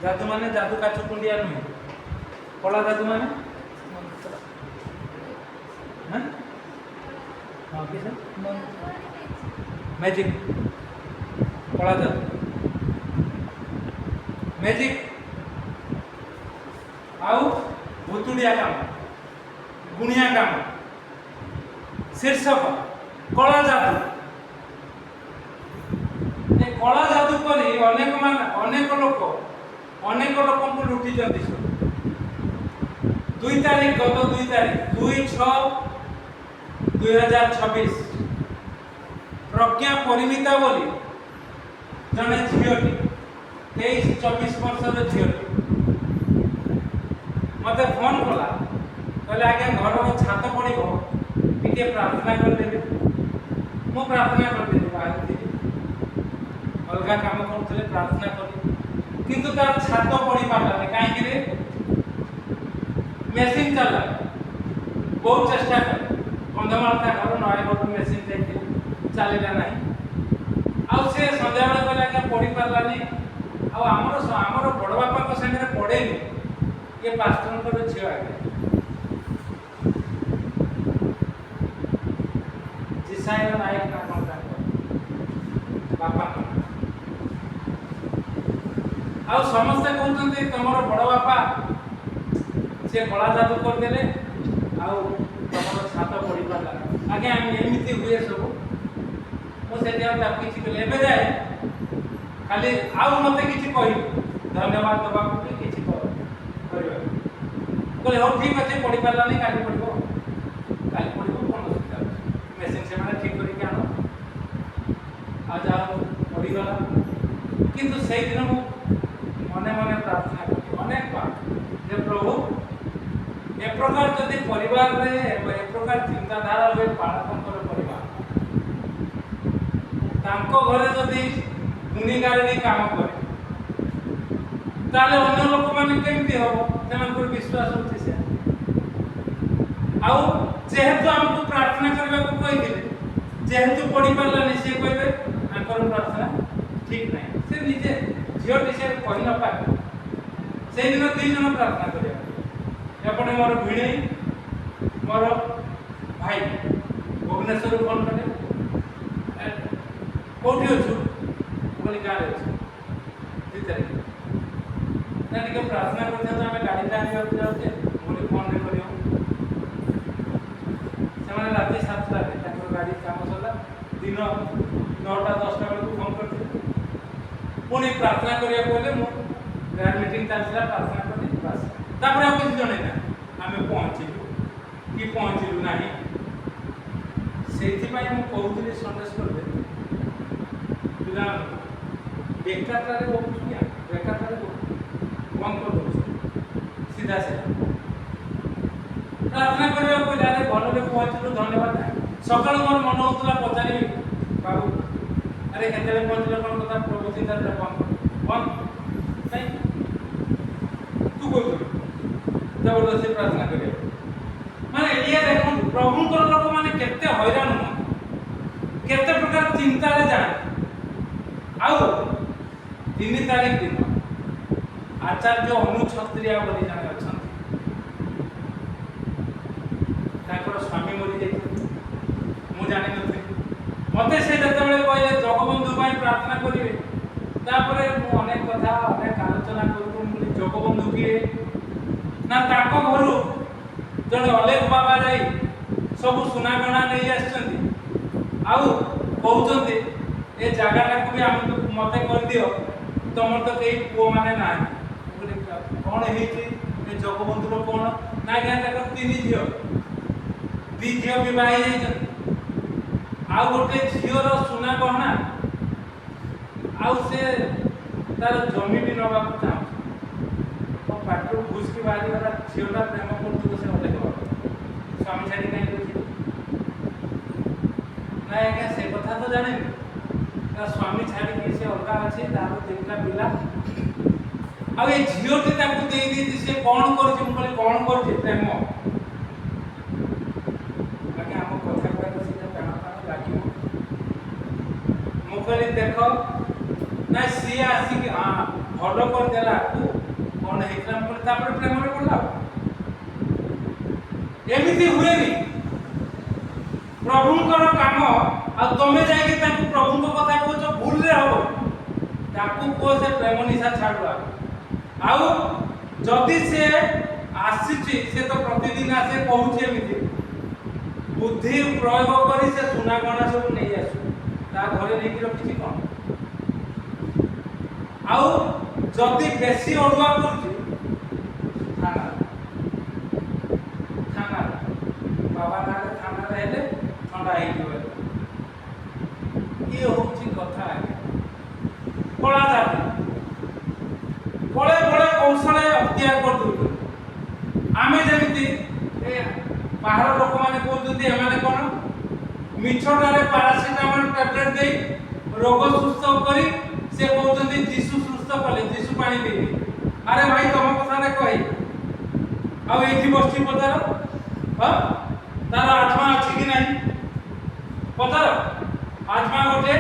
जादू माने जादू काचु कुंडिया नुहे कला जादू माने हाँ हाँ किसे मैजिक कला जादू मैजिक आउ भूतुड़िया काम गुणिया काम शीर्षक कला जादू कला जादू कर अनेक लोक को लुटी गत 2 तारीख 2/6/2026 प्रज्ञा परिमिता बोली जड़े झीटी 23-24 वर्षर झीटी मत फोन कला कहले आज्ञा घर छात पड़ो टे प्रार्थना करदेवी मु प्रार्थना करदेवी बाहर अलग काम करते प्रार्थना करी किंतु तार छात पड़ी पार्लानी कहीं मेसीन चलला बहुत चेष्टा कर कंधमाल था घर नयगढ़ मेसीन जाइए चलला ना आउ से सन्ध्या बेला कहला क्या पढ़ी पार्लानी आमर बड़ बापा सामने पढ़ेनि ये पास्टर झील आगे जिसाय नायक ना कौन बापा आ समस्ते कहते तुम बड़ बापा से कला जादू करदे तुम छात पड़ी पारा आगे एमती हुए सब मुझे किसी कहले जाए खाली आउ मत कि धन्यवाद दबा कि कहले हाँ ठीक अच्छे पढ़ी पारानी काली पढ़ो कौन असुविधा मेसीन से ठीक करके आण आ जा पढ़ीगला किंतु से दिन मने मने प्रार्थना करी अनेक बार जे प्रभु ए प्रकार जदि परिवार रे ए प्रकार चिंताधारा हुए बालकर परिवार तांको घरे जदि गुणीगारिणी काम करे ताले अन्य लोक माने केमती हो सेमानकर विश्वास होछि से आउ जेहेतु हमको प्रार्थना करबा को कहि दिले जेहेतु पढ़ी पारलानी से कहबे आंकर प्रार्थना ठीक नहीं से निजे झील से कही न पाए से दिन 2 जन प्रार्थना करें मोर भिणे मोर भाई भुवनेश्वर फोन कले कौटी अच्छु बोली गाँव अच्छे 2 तारीख ना टे प्रार्थना करते आम गाड़ी आने जाऊे बोली फोन रे कर राति 7 गाड़ी काम सरला दिन 9टा-10टा बेलू फोन करते पुणी प्रार्थना करिया कहले मु गार मीटिंग चलला प्रार्थना करनी बस तापर आ किछ जणे ना आमे पहुंचिलु कि पहुंचिलु नाही सेति पई मु कहउतली संदेश कर दे पिला बेकारतारे बोलुया बेकारतारे बंद कर दो सीधा से प्रार्थना करिया को जाने भलरे पहुंचिलु धन्यवाद सकाळ मोर मन होतला पचारी बाबू अरे केतले पहुंचले कोन कथा प्रभु चिंता कौन नहीं तू बोल जबरदस्ती प्रार्थना करिए माने ये देखो प्रभु को लोक माने केते हैरान हो केते प्रकार चिंता रे जाए आउ 3 तारीख दिन आचार्य अनुक्षत्रिया बोली जाने अछन ताकर स्वामी मरि जाई मु जानि नथि मते से जतबेले कहले जगबंधु भाई प्रार्थना करिवे तापरे मु अनेक कथा अनेक आलोचना करू मु जगबंधु किए ना ताको घरु जड़े अलेख बाबा जाई सब सुना गणा नहीं आछंती आउ कहउचंती ए जगह को भी हम तो मते कर दियो तुम तो कई पो माने ना कौन हेची ए जगबंधु रो कौन ना ज्ञान तक 3 झियो 2 झियो विवाह जाई आउ गोटे झीर सुना गहना आउ से तार जमी भी नवा चाहूँ पाटर घुस की बाहरी वाला झीलटा प्रेम कर से अलग स्वामी छाड़ी कहीं ना आज्ञा से कथा तो जाने स्वामी छाड़ी से अलग अच्छे तार 3टा पिला आ झीलटी से कौन कर कौन कर प्रेम कहली देख ना सी आसिक ଭଲ କରିଦେଲା କଣ ହେଇଥିଲା ପରେ ତାପରେ ପ୍ରେମରେ ପଡିଲା। ଏମିତି ହୁଏନି। ପ୍ରଭୁଙ୍କର କାମ ଆଉ ତମେ ଯାଇକି ତାଙ୍କୁ ପ୍ରଭୁଙ୍କ କଥା କହୁଛ ଭୁଲରେ ହବ। ତାକୁ କୁହ ସେ ପ୍ରେମ ନିଶା ଛାଡୁଆ। ଆଉ ଯଦି ସେ ଆସିଛି ସେ ତ ପ୍ରତିଦିନ ଆସେ କହୁଛି ଏମିତି ବୁଦ୍ଧି ପ୍ରୟୋଗ କରି ସେ ସୁନା ଗଣା ସବୁ ନେଇ ଆସୁ ତା ଘରେ ନେଇକି ରଖିଛି କଣ। ଆଉ ଯଦି ବେଶୀ ଅଡୁଆ କରୁଛି ଥାନା ବାବା ନାଁରେ ଥାନାରେ ହେଲେ ଥଣ୍ଡା ହେଇଯିବ। ଇଏ ହଉଛି କଥା ଆଜ୍ଞା। କଳା ଜାତି ବଳେ ବଳେ କୌଶଳେ ଅକ୍ତିଆର କରିଦଉଛନ୍ତି। ଆମେ ଯେମିତି ବାହାର ଲୋକମାନେ କହୁଛନ୍ତି ଏମାନେ କଣ ମିଛଟାରେ ପାରାସିଟାମଲ ଟ୍ୟାବଲେଟ ଦେଇ ରୋଗ ସୁସ୍ଥ କରି ସେ କହୁଛନ୍ତି ଯୀଶୁ ସୁସ୍ଥ କଲେ ଯୀଶୁ ପାଣି ଦେଇନି। ଆରେ ଭାଇ ତମ କଥାରେ କହି ଆଉ ଏଇଠି ବସିଛି ପଚାର ତାର ଆତ୍ମା ଅଛି କି ନାହିଁ ପଚାର। ଆତ୍ମା ଗୋଟେ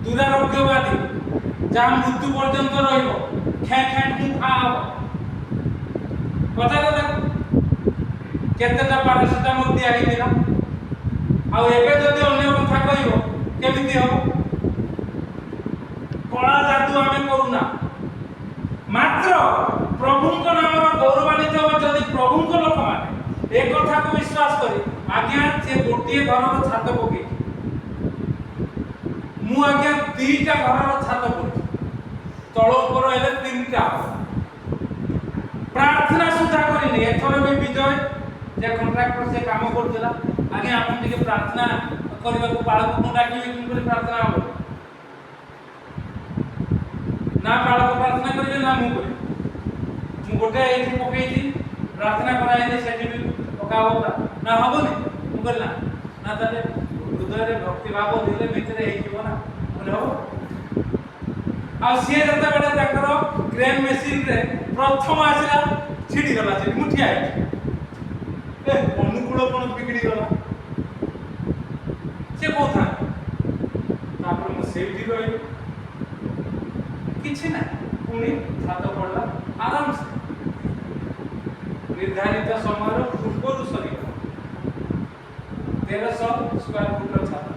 ଦୁରାରୋଗ୍ୟବାଦୀ ଯାହା ମୃତ୍ୟୁ ପର୍ଯ୍ୟନ୍ତ ରହିବ ଖେଁ ଖେଁ ଖା ହବ। ପଚାର ତାକୁ କେତେଟା ପାରାସିଟାମଲ ଦିଆ ହେଇଥିଲା। ଆଉ ଏବେ ଯଦି ଅନ୍ୟ କଥା କହିବ କେମିତି ହବ। କଳା ଯାଦୁ ଆମେ କରୁନା। ମାତ୍ର ପ୍ରଭୁଙ୍କ ନାମର ଗୌରବାନ୍ୱିତ ହେବ ଯଦି ପ୍ରଭୁଙ୍କ ଲୋକମାନେ ଏ କଥାକୁ ବିଶ୍ୱାସ କରି ଆଜ୍ଞା ସେ ଗୋଟିଏ ଘରର ଛାତ ପକେଇଛି। ମୁଁ ଆଜ୍ଞା 2ଟା ଘରର ଛାତ ପକେଇଛି ତଳ ଉପର ହେଲେ 3ଟା ପ୍ରାର୍ଥନା ସୁଦ୍ଧା କରିନି। ଏଥର ବି ବିଜୟ ଯେ କଣ୍ଟ୍ରାକ୍ଟର ସେ କାମ କରୁଥିଲା ଆଜ୍ଞା ଆପଣ ଟିକେ ପ୍ରାର୍ଥନା କରିବାକୁ ବାଳକୁ ମୁଁ ଡାକିବି ବୋଲି ପ୍ରାର୍ଥନା ହବ ନା ବାଳକ ପ୍ରାର୍ଥନା କରିବେ ନା ମୁଁ କରିବି। ମୁଁ ଗୋଟେ ଏଇଠି ପକେଇଛି ପ୍ରାର୍ଥନା କରାଇଲେ ସେଠି ବି ପକା ହବ ନା ହବନି। ମୁଁ କହିଲି ନା ତାହେଲେ ହୃଦୟରେ ଭକ୍ତି ଭାବ ଦେଲେ ଭିତରେ ହେଇଯିବ ନା ବୋଲେ ହବ। ଆଉ ସିଏ ଯେତେବେଳେ ତାଙ୍କର କ୍ରେନ୍ ମେସିନରେ ପ୍ରଥମ ଆସିଲା ଛିଡ଼ିଗଲା ସେଠି ମୁଁ ଠିଆ ହେଇଛି ଅନୁକୂଳ କଣ ବିଗିଡ଼ି ଗଲା ସେ କହୁଥାନ୍ତି। ତାପରେ ମୁଁ ସେଇଠି ରହିଲି କିଛି ନାହିଁ ପୁଣି ଛାତ ପଡ଼ିଲା ଆରାମସେ ନିର୍ଦ୍ଧାରିତ ସମୟର ପୂର୍ବରୁ ସରିଗଲା 1300 ସ୍କୋୟାର ଫୁଟର ଛାତ।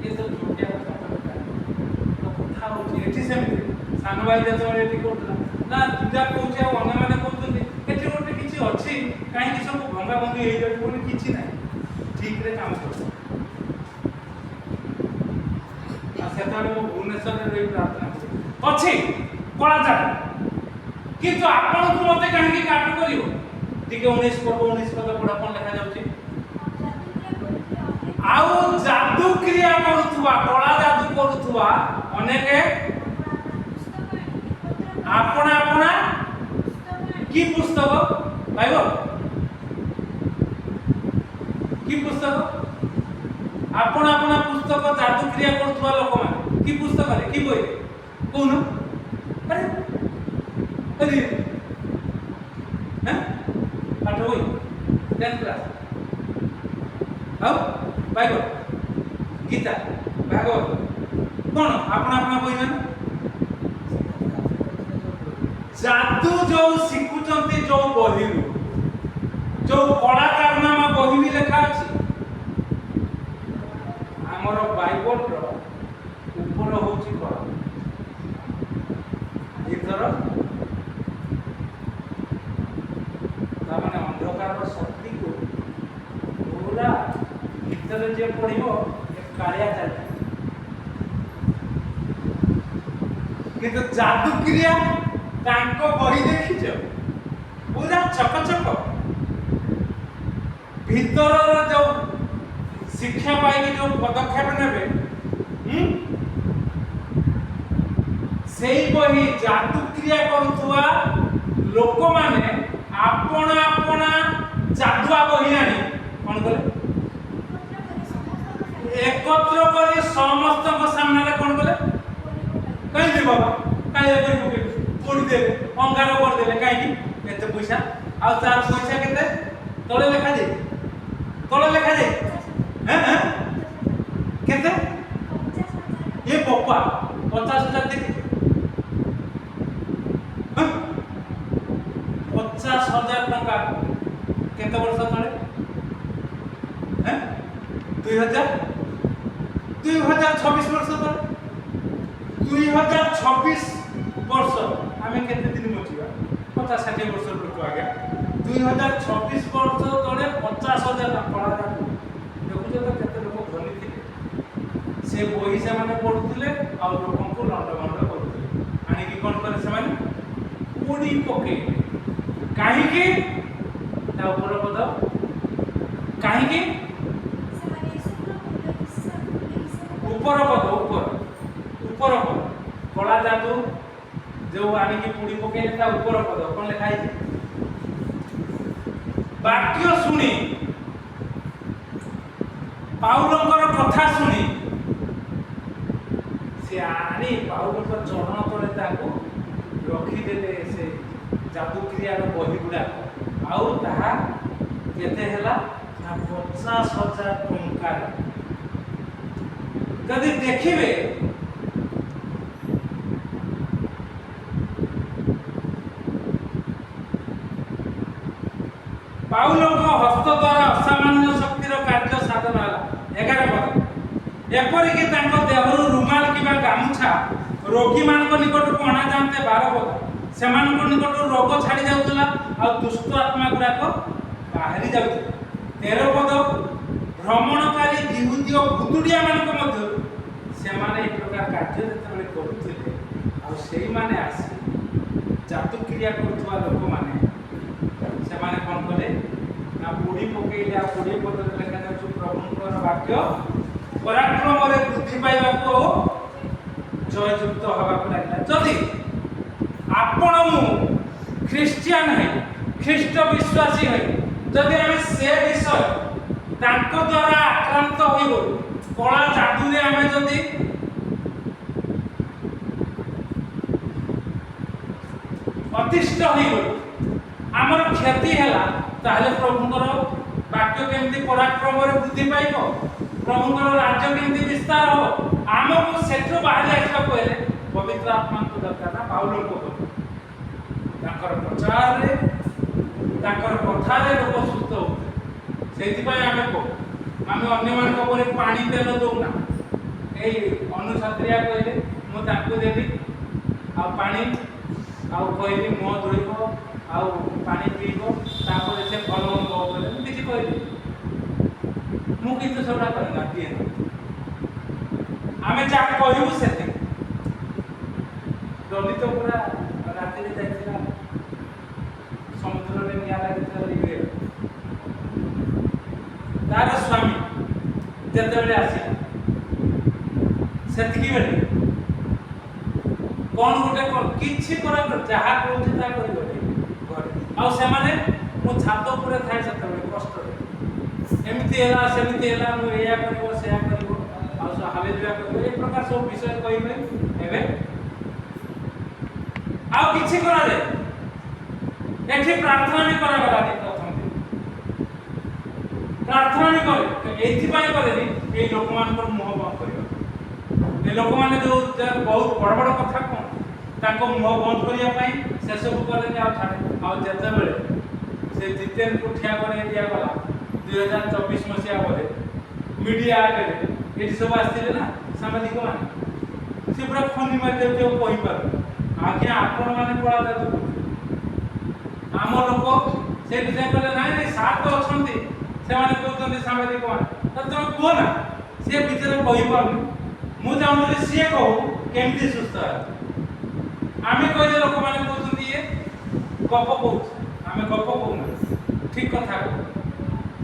ଏ ତ ଛୋଟିଆ କଥା ହଉଛି ଏଠି ସେମିତି ସାନ ଭାଇ ଯେତେବେଳେ ଏଠି କରୁଥିଲା ନା ପୂଜା କହୁଛି ଆଉ ଅନ୍ୟମାନେ କହୁଛନ୍ତି ଏଠି ଗୋଟେ କିଛି ଅଛି କାହିଁକି ସବୁ ଭଙ୍ଗା ଭଙ୍ଗି ହେଇଯାଉଛି ବୋଲି କିଛି ନାହିଁ ଠିକରେ କାମ କରୁଛି। ସେତେବେଳେ ମୁଁ ଭୁବନେଶ୍ୱରରେ ରହି ପ୍ରାର୍ଥନା କରୁଛି ଅଛି କଳା ଜାଦୁ କିନ୍ତୁ ଆପଣଙ୍କୁ ମତେ କାହିଁକି କାଟୁ କରିବ। ଟିକେ 19 ପଦ ପଢା କଣ ଲେଖା ଯାଉଛି। ଆଉ ଜାଦୁ କ୍ରିୟା କରୁଥିବା କଳା ଜାଦୁ କରୁଥିବା ଅନେକ ଆପଣା ଆପଣା କି ପୁସ୍ତକ ପାଇବ କି ପୁସ୍ତକ ଆପଣ ଆପଣ ପୁସ୍ତକ ଜାଦୁ କ୍ରିୟା କରୁଥିବା ଲୋକମାନେ କି ପୁସ୍ତକରେ କି ବହି କହୁନ ଆରେ ଆରେ ପାଠ ବହି 10th କ୍ଲାସ ଆଉ ବାଇବଲ ଗୀତା ଭାଗବତ କଣ ଆପଣ ଆପଣ ବହି ମାନେ जादू जो शिखुचंती जो बही जो कला कारनामा बही भी लिखा अछि हमर बाइबल रो ऊपर होची कला भीतर तामाने अंधकार शक्ति को पूरा भीतर जे पड़िबो एक कालिया चल किंतु जादू क्रिया तांको बही देखिछ पूरा चक चक भीतर जो शिक्षा पाई जो पदक्षेप नेबे सेही बही जादू क्रिया करुवा लोक माने आपण आपण जादुआ बही आनी कोन करे एकत्र करी समस्त को सामने रे कोन करे कहि दे बाबा काहे करि कोडी दे अंगार कर देले काहे की एते पैसा आ चार पैसा केते तळे लेखा दे तळे लेखा दे हैं केते ये पप्पा 50,000 देखि କେତେ ବର୍ଷ ତଳେ? 2026 ବର୍ଷ ତଳେ। 2026 ବର୍ଷ ଆମେ କେତେ ଦିନ ବଞ୍ଚିବା? 50-60 ବର୍ଷ ଲୋକ ଆଜ୍ଞା। 2026 ବର୍ଷ ତଳେ 50,000 କଳା ଜାଦୁ। ଦେଖୁଛ ତ କେତେ ଲୋକ ଧନୀ ଥିଲେ। ସେ ବହି ସେମାନେ ପଢୁଥିଲେ ଆଉ ଲୋକଙ୍କୁ ଲଣ୍ଡଭଣ୍ଡ କରୁଥିଲେ। ଆଣିକି କ'ଣ କଲେ ସେମାନେ? ପୋଡ଼ି ପକେଇଲେ। କାହିଁକି? ତା ଉପର ପଦ କାହିଁକି? ଉପର ପଦ ଉପର ପଦ କଳା ଜାଦୁ ଯୋଉ ଆଣିକି ପୋଡ଼ି ପକେଇଲେ ତା ଉପର ପଦ କ'ଣ ଲେଖା ହେଇଛି? ବାକ୍ୟ ଶୁଣି ପାଉଲଙ୍କର କଥା ଶୁଣି ସେ ଆଣି ପାଉଲଙ୍କ ଚରଣ ତଳେ ତାକୁ ରଖିଦେଲେ ସେ ଯାଦୁକ୍ରିୟାର ବହି ଗୁଡ଼ାକ। ଆଉ ତାହା କେତେ ହେଲା ନା 50,000 ଟଙ୍କା। ଯଦି ଦେଖିବେ ପାଉଲଙ୍କ ହସ୍ତ ଦ୍ୱାରା ଅସାମାନ୍ୟ ଶକ୍ତିର କାର୍ଯ୍ୟ ସାଧନ ହେଲା। 11 ପଦ ଏପରିକି ତାଙ୍କ ଦେହରୁ ରୁମାଲ କିମ୍ବା ଗାମୁଛା ରୋଗୀମାନଙ୍କ ନିକଟକୁ ଅଣାଯାନ୍ତେ। 12 ପଦ ସେମାନଙ୍କ ନିକଟରୁ ରୋଗ ଛାଡ଼ି ଯାଉଥିଲା ଆଉ ଦୁଷ୍ଟ ଆତ୍ମା ଗୁଡ଼ାକ ବାହାରି ଯାଉଥିଲା। 13 ପଦ ଭ୍ରମଣକାରୀ ଯିହୁଦୀ ଓ ଭୁତୁଡ଼ିଆ ମାନଙ୍କ ମଧ୍ୟରୁ ସେମାନେ ଏହି ପ୍ରକାର କାର୍ଯ୍ୟ ଯେତେବେଳେ କରୁଥିଲେ ଆଉ ସେଇମାନେ ଆସି ଯାଦୁକ୍ରିୟା କରୁଥିବା ଲୋକମାନେ ସେମାନେ କ'ଣ କଲେ ନା ପୋଡ଼ି ପକେଇଲେ। ଆଉ 20 ପଦରେ ଲେଖାଯାଉଛି ପ୍ରଭୁଙ୍କର ବାକ୍ୟ ପରାକ୍ରମରେ ବୃଦ୍ଧି ପାଇବାକୁ ଓ ଜୟଯୁକ୍ତ ହେବାକୁ ଲାଗିଲା। ଯଦି ଆପଣ ମୁଁ ଖ୍ରୀଷ୍ଟିଆନ ହେ ଖ୍ରୀଷ୍ଟ ବିଶ୍ୱାସୀ ହେ ଯଦି ଆମେ ସେ ବିଷୟ ତାଙ୍କ ଦ୍ୱାରା ଆକ୍ରାନ୍ତ ହୋଇଗଲୁ, କଳା ଜାଦୁରେ ଆମେ ଯଦି ଅତିଷ୍ଠ ହୋଇଗଲୁ, ଆମର କ୍ଷତି ହେଲା, ତାହେଲେ ପ୍ରଭୁଙ୍କର ବାକ୍ୟ କେମିତି ପରାକ୍ରମରେ ବୃଦ୍ଧି ପାଇବ? ପ୍ରଭୁଙ୍କର ରାଜ୍ୟ କେମିତି ବିସ୍ତାର ହେବ? ଆମକୁ ସେଠୁ ବାହାରି ଆସିବାକୁ ହେଲେ ପବିତ୍ର ଆତ୍ମାଙ୍କ ଦରକାର ନା ପାଉଲଙ୍କ କଥା। ତାଙ୍କର ପ୍ରଚାରରେ ତାଙ୍କର କଥାରେ ଲୋକ ସୁସ୍ଥ ହେଉଥିଲେ। ସେଇଥିପାଇଁ ଆମେ କହୁ ଆମେ ଅନ୍ୟମାନଙ୍କ ଉପରେ ପାଣି ତେଲ ଦେଉନା। ଏଇ ଅନୁଛତ୍ରିଆ କହିଲେ ମୁଁ ତାଙ୍କୁ ଦେବି ଆଉ ପାଣି, ଆଉ କହିଲି ମୁହଁ ଧୋଇବ ଆଉ ପାଣି ପିଇବ, ତାପରେ ସେ ଭଲ ହେବ ବୋଲି ମୁଁ କିଛି କହିଲି। ମୁଁ କିନ୍ତୁ ସେଗୁଡ଼ା କରିନା ଦିଏ। ଆମେ ଯାହା କହିବୁ ସେତିକି। ଲଳିତ ପୁରା ରାତିରେ ଯାଇଥିଲା ସମୁଦ୍ରରେ ନିଆଁ ଲାଗିଥିଲା ଲିଭିରେ। ତାର ସ୍ୱାମୀ ଯେତେବେଳେ ଆସିଲା ସେତିକି ବେଳେ କ'ଣ ଗୋଟେ କିଛି କରା ଯାହା କହୁଛି ତାହା କରିବ ଘରେ। ଆଉ ସେମାନେ ମୁଁ ଛାତ ଉପରେ ଥାଏ ସେତେବେଳେ କଷ୍ଟରେ, ଏମିତି ହେଲା ସେମିତି ହେଲା, ମୁଁ ଏଇଆ କରିବ ସେୟା କରିବ ଆଉ ହାଲେଲୁୟା କରିବ, ଏ ପ୍ରକାର ସବୁ ବିଷୟ କହିବେ। ଏବେ ଆଉ କିଛି କରାଯାଏ ଏଠି ପ୍ରାର୍ଥନା ବି କରାଗଲାନି। ପ୍ରଥମ ପ୍ରାର୍ଥନା ବି କରେ ଏଇଥିପାଇଁ କରେନି ଏଇ ଲୋକମାନଙ୍କର ମୁହଁ ବନ୍ଦ କରିବା। ଏ ଲୋକମାନେ ଯୋଉ ବହୁତ ବଡ଼ ବଡ଼ କଥା କ'ଣ ତାଙ୍କ ମୁହଁ ବନ୍ଦ କରିବା ପାଇଁ ସେସବୁ କଲେନି। ଆଉ ଛାଡ଼େ। ଆଉ ଯେତେବେଳେ ସେ ଜିତେନକୁ ଠିଆ କରେଇ ଦିଆଗଲା 2024 ମସିହା ପରେ ମିଡ଼ିଆ ଆଗରେ ଏଠି ସବୁ ଆସିଥିଲେ ନା ସାମ୍ବାଦିକମାନେ, ସେ ପୁରା ଖନି ମାରିଦେଉଛି ଆଉ କହିପାରୁନି। ଆଜ୍ଞା ଆପଣମାନେ କଳା ଜାଦୁ ଆମ ଲୋକ ସେଇଠି ସେ କହିଲେ ନାଇଁ ନାଇଁ ସାର୍ ତ ଅଛନ୍ତି, ସେମାନେ କହୁଛନ୍ତି ସାମ୍ବାଦିକମାନେ ତମେ କୁହ ନା, ସିଏ ଭିତରେ କହିପାରୁନି। ମୁଁ ଚାହୁଁଥିଲି ସିଏ କହୁ କେମିତି ସୁସ୍ଥ ହେଲା। ଆମେ କହିଲେ ଲୋକମାନେ କହୁଛନ୍ତି ଇଏ ଗପ କହୁଛି। ଆମେ ଗପ କହୁନା, ଠିକ କଥା କହୁ।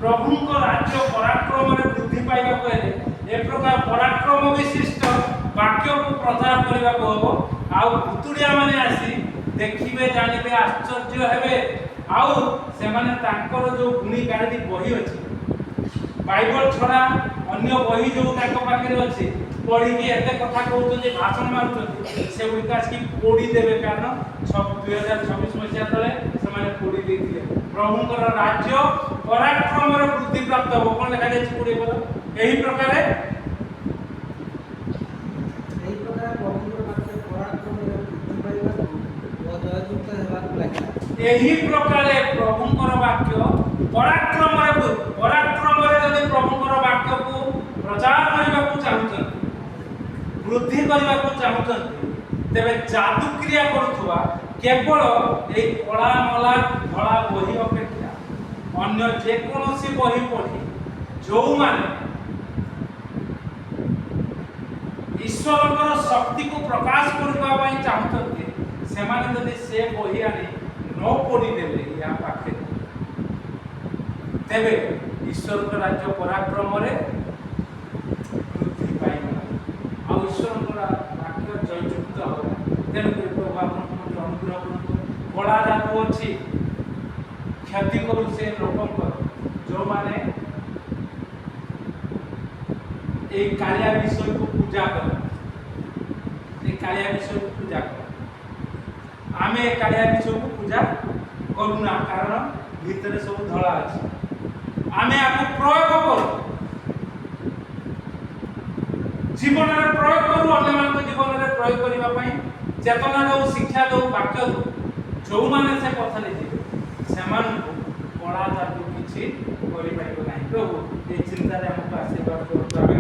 ପ୍ରଭୁଙ୍କ ରାଜ୍ୟ ପରାକ୍ରମରେ ବୃଦ୍ଧି ପାଇବାକୁ ହେଲେ ଏ ପ୍ରକାର ପରାକ୍ରମ ବିଶିଷ୍ଟ ବାକ୍ୟକୁ ପ୍ରଚାର କରିବାକୁ ହେବ। ଆଉ ଭୁତୁଡ଼ିଆ ମାନେ ଆସି ଦେଖିବେ, ଜାଣିବେ, ଆଶ୍ଚର୍ଯ୍ୟ ହେବେ। ଆଉ ସେମାନେ ତାଙ୍କର ଯୋଉ ଗୁଣି ଗାରେଡ଼ି ବହି ଅଛି, ବାଇବଲ ଛଡ଼ା ଅନ୍ୟ ବହି ଯୋଉ ତାଙ୍କ ପାଖରେ ଅଛି, ପଢ଼ିକି ଏତେ କଥା କହୁଛନ୍ତି, ଭାଷଣ ମାରୁଛନ୍ତି, ସେଗୁଡ଼ିକ ଆସିକି ପୋଡ଼ି ଦେବେ। କାରଣ 2026 ମସିହା ତଳେ ସେମାନେ ପୋଡ଼ି ଦେଇଥିଲେ। ପ୍ରଭୁଙ୍କର ରାଜ୍ୟ ପରାକ୍ରମରେ ବୃଦ୍ଧି ପ୍ରାପ୍ତ ହେବ। କ'ଣ ଲେଖାଯାଇଛି 20 ପଦ? ଏହି ପ୍ରକାର ପ୍ରଭୁଙ୍କର ବାକ୍ୟ ପରାକ୍ରମରେ ବୃଦ୍ଧି ପାଇବାକୁ ଓ ଜୟଯୁକ୍ତ ହେବାକୁ ଲାଗିଲା। ଏହି ପ୍ରକାରେ ପ୍ରଭୁଙ୍କର ବାକ୍ୟ ପରାକ୍ରମରେ ଯଦି ପ୍ରଭୁଙ୍କର ବାକ୍ୟକୁ ପ୍ରଚାର କରିବାକୁ ଚାହୁଁଛନ୍ତି, ବୃଦ୍ଧି କରିବାକୁ ଚାହୁଁଛନ୍ତି, ତେବେ ଯାଦୁ କ୍ରିୟା କରୁଥିବା କେବଳ ଏହି କଳା ମଲା ଧଳା ବହି ଅପେକ୍ଷା ଅନ୍ୟ ଯେକୌଣସି ବହି ପଢ଼ି ଯେଉଁମାନେ ଈଶ୍ୱରଙ୍କର ଶକ୍ତିକୁ ପ୍ରକାଶ କରିବା ପାଇଁ ଚାହୁଁଛନ୍ତି, ସେମାନେ ଯଦି ସେ ବହି ଆଣି ନ ପଢ଼ିଦେଲେ ୟା ପାଖରେ, ତେବେ ଈଶ୍ୱରଙ୍କ ରାଜ୍ୟ ପରାକ୍ରମରେ ବୃଦ୍ଧି ପାଇବ ନାହିଁ, ଆଉ ଈଶ୍ୱରଙ୍କର ବାକ୍ୟ ଜୟଯୁକ୍ତ ହେବ ନାହିଁ। ତେଣୁକରି ପ୍ରଭୁ ଆପଣଙ୍କୁ ମଧ୍ୟ ଅନୁଗ୍ରହ କରନ୍ତୁ। କଳା ଯାଦୁ ଅଛି, କ୍ଷତି କରୁ ସେ ଲୋକଙ୍କର, ଯେଉଁମାନେ এই কাଳିଆ ବିଷୟକୁ ପୂଜା କର, এই କାଳିଆ ବିଷୟକୁ ପୂଜା କର। ଆମେ ଏ କାଳିଆ ବିଷୟକୁ ପୂଜା କରୁନା, କାରଣ ଭିତରେ ସବୁ ଧଳା ଅଛି। ଆମେ ଆକୁ ପ୍ରୟୋଗ କରୁ, ଜୀବନରେ ପ୍ରୟୋଗ କରୁ, ଅନ୍ୟମାନଙ୍କ ଜୀବନରେ ପ୍ରୟୋଗ କରିବା ପାଇଁ ଚେତନା ଦେଉ, ଶିକ୍ଷା ଦେଉ, ବାକ୍ୟ ଦେଉ। ଯେଉଁମାନେ ସେ ପଥରେ ଯିବେ ସେମାନଙ୍କୁ କଳା ଯାଦୁ କିଛି କରିପାରିବ ନାହିଁ। ପ୍ରଭୁ ଏ ଚିନ୍ତାରେ ଆମକୁ ଆଶୀର୍ବାଦ କରନ୍ତୁ। ଆମେ